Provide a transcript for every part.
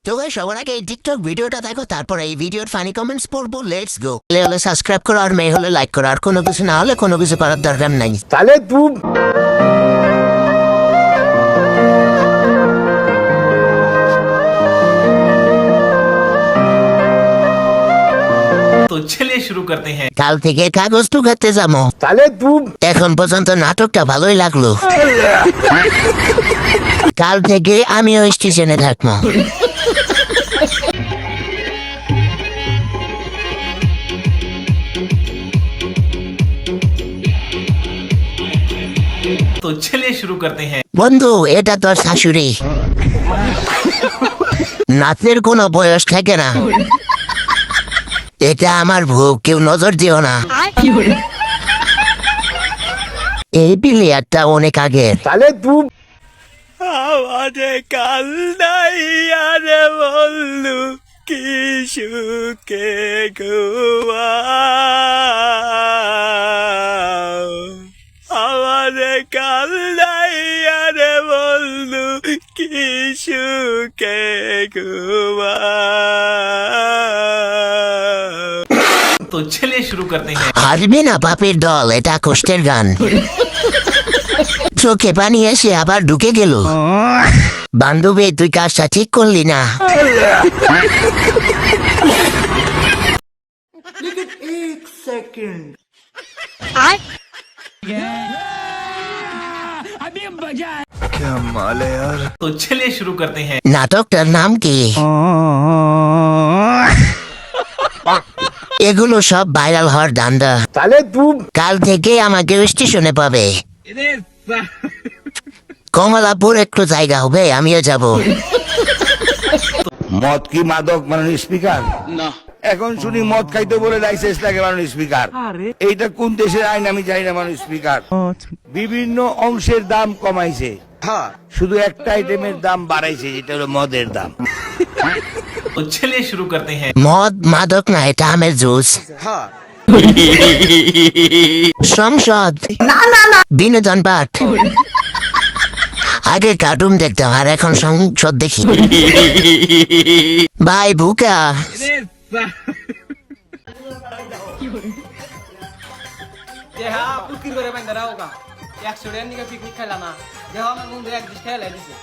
তো গাইস সবার আগে এই টিকটক ভিডিওটা দেখো, তারপর এই ভিডিওর ফানি কমেন্টস পড়বো। Let's go. হলে সাবস্ক্রাইব করো, আর মেয়ে হলে লাইক করো, আর কোনো কিছু না হলে কোনো কিছু করার দরকার নাই। তাহলে তুই तो चलिए शुरू करते हैं। কাল থেকে কাগজ টুকাতে যাবো। তাহলে তুই এখন পর্যন্ত নাটকটা ভালোই লাগলো। কাল থেকে আমিও স্টেশনে থাকবো। तो चलिए शुरू करते हैं। বন্ধু, এটা তোর শাশুড়ি। নাচের কোনো বয়স থাকে না। এটা আমার ভুল, কেউ নজর দিও না। এই প্লেয়ারটা অনেক আগের। তাহলে তুই আমারে কান্দাইয়ারে বললু কি সুখে ঘুমাও, আমারে কান্দাইয়ারে বললু কি সুখে ঘুমাও। तो चलिए शुरू करते हैं। হারবে না বাপের দল, এটা কষ্টের গান। চোখে পানি এসে আবার ঢুকে গেল। বান্ধবী, তুই কাজটা ঠিক করলি না। तो चलिए शुरू करते हैं। নাটকটার নাম কি? এগুলো সব ভাইরাল হওয়ার ধান্দা। তাহলে তুই কাল থেকে আমাকে স্টেশনে পাবে। কমলাপুর একটু জায়গা হবে, আমিও যাব। মদ কি মাদক মানে স্পিকার না? এখন শুনি মদ খাইতে বলে লাইসেন্স লাগে মানুষ স্পিকার। এইটা কোন দেশের আইন আমি জানি না। মানুষ স্পিকার বিভিন্ন অংশের দাম কমাইছে, শুধু একটা আইটেমের দাম বাড়াইছে, যেটা হলো মদের দাম। तो चलिए शुरू करते हैं। মদ মাদক না, এটা আমের জুস। সংসদ বিনোদন পাঠ। আগে কার্টুন দেখতাম, আর এখন সংসদ দেখি। ভাই বুকা, পুকির করে বাইন্দা রাওগা 100 টাকা নিয়ে পিকনিক খাইলা না, দেখো আমার বন্ধু এক ডিশ খাইলা দিছে,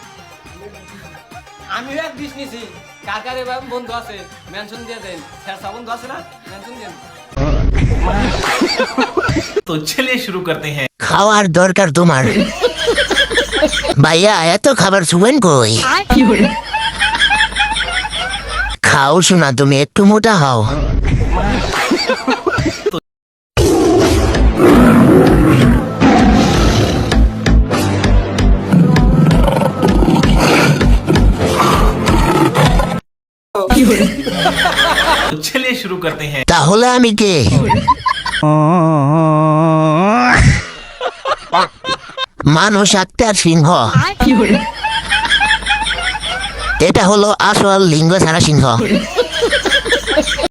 আমিও এক ডিশ নিছি। কার কার এবার বন্ধু আছে মেনশন দিয়ে দেন, শেরসা বন্ধু আছে না, মেনশন দেন। तो चलिए शुरू करते हैं। খাওয়ার দরকার তোমার। ভাইয়া, এত খাবার শুবেন কই? খাও শোনা, তুমি একটু মোটা হও। तो चलिए शुरू करते हैं। তাহলে আমি কে? মানুষ আক্তার সিংহ। এটা হলো আসল লিঙ্গ ছাড়া সিংহ।